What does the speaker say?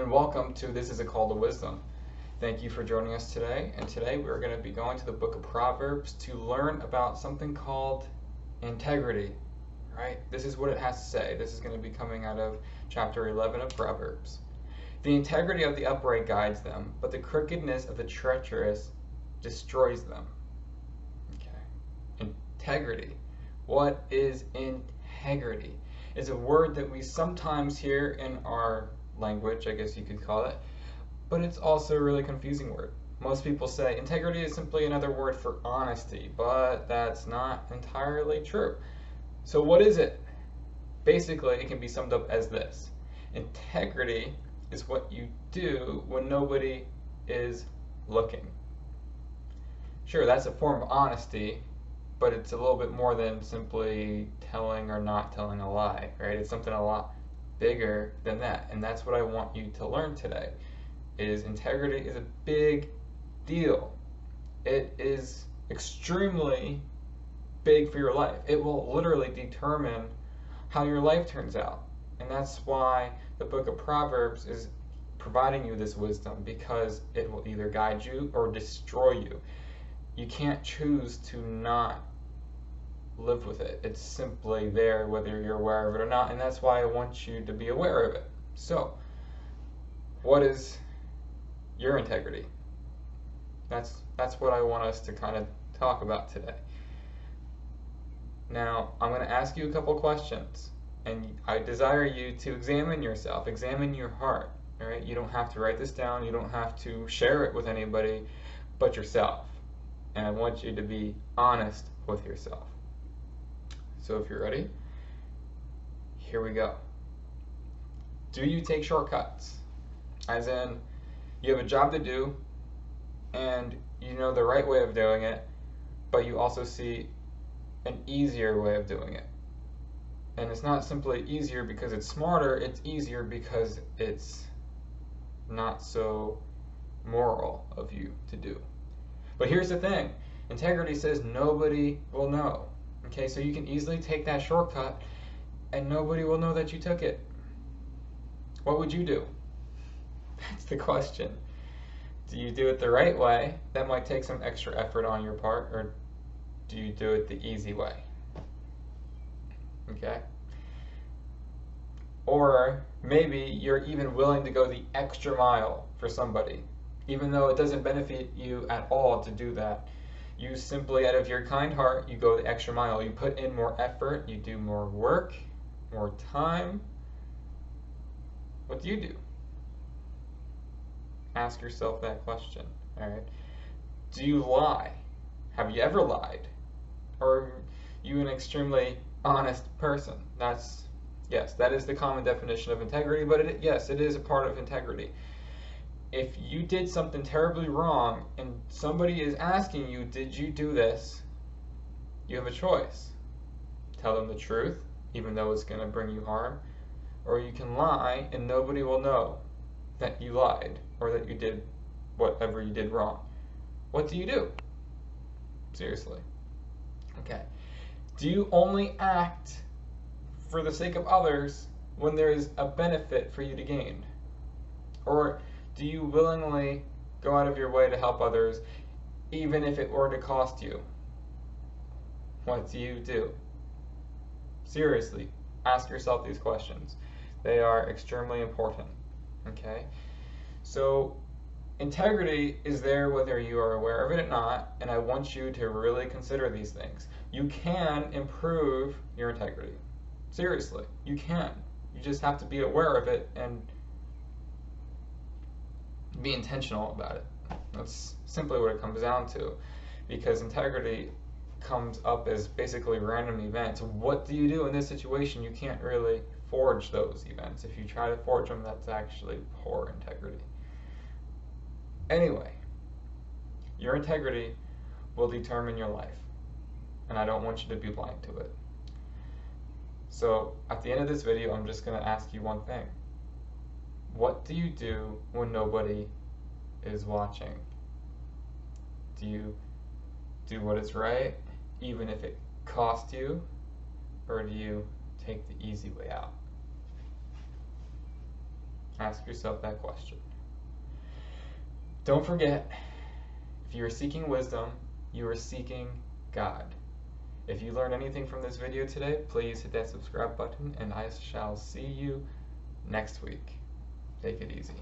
and welcome to This is a Call to Wisdom. Thank you for joining us today, and today we're going to be going to the book of Proverbs to learn about something called integrity, right? This is what it has to say. This is going to be coming out of chapter 11 of Proverbs. The integrity of the upright guides them, but the crookedness of the treacherous destroys them. Okay. Integrity. What is integrity? Is a word that we sometimes hear in our language, I guess you could call it, but it's also a really confusing word. Most people say integrity is simply another word for honesty, but that's not entirely true. So what is it? Basically, it can be summed up as this. Integrity is what you do when nobody is looking. Sure, that's a form of honesty, but it's a little bit more than simply telling or not telling a lie, right? It's something a lot bigger than that, and that's what I want you to learn today. Is integrity is a big deal. It is extremely big for your life. It will literally determine how your life turns out, and that's why the book of Proverbs is providing you this wisdom, because it will either guide you or destroy you. You can't choose to not live with it. It's simply there whether you're aware of it or not, and that's why I want you to be aware of it. So, what is your integrity? That's what I want us to kind of talk about today. Now, I'm going to ask you a couple questions, and I desire you to examine yourself, examine your heart. All right? You don't have to write this down, you don't have to share it with anybody but yourself. And I want you to be honest with yourself. So if you're ready, here we go. Do you take shortcuts? As in, you have a job to do, and you know the right way of doing it, but you also see an easier way of doing it. And it's not simply easier because it's smarter, it's easier because it's not so moral of you to do. But here's the thing, integrity says nobody will know. Okay, so you can easily take that shortcut and nobody will know that you took it. What would you do? That's the question. Do you do it the right way? That might take some extra effort on your part, or do you do it the easy way? Okay? Or maybe you're even willing to go the extra mile for somebody, even though it doesn't benefit you at all to do that. You simply, out of your kind heart, you go the extra mile. You put in more effort, you do more work, more time. What do you do? Ask yourself that question, all right? Do you lie? Have you ever lied? Or are you an extremely honest person? Yes, that is the common definition of integrity, but yes, it is a part of integrity. If you did something terribly wrong and somebody is asking you, did you do this? You have a choice. Tell them the truth, even though it's going to bring you harm, or you can lie and nobody will know that you lied or that you did whatever you did wrong. What do you do? Seriously. Okay. Do you only act for the sake of others when there is a benefit for you to gain? Or do you willingly go out of your way to help others, even if it were to cost you? What do you do? Seriously, ask yourself these questions. They are extremely important, okay? So, integrity is there whether you are aware of it or not, and I want you to really consider these things. You can improve your integrity. Seriously, you can. You just have to be aware of it and be intentional about it. That's simply what it comes down to, because integrity comes up as basically random events. What do you do in this situation? You can't really forge those events. If you try to forge them, that's actually poor integrity. Anyway, your integrity will determine your life, and I don't want you to be blind to it. So at the end of this video, I'm just going to ask you one thing. What do you do when nobody is watching? Do you do what is right, even if it costs you, or do you take the easy way out? Ask yourself that question. Don't forget, if you are seeking wisdom, you are seeking God. If you learned anything from this video today, please hit that subscribe button, and I shall see you next week. Take it easy.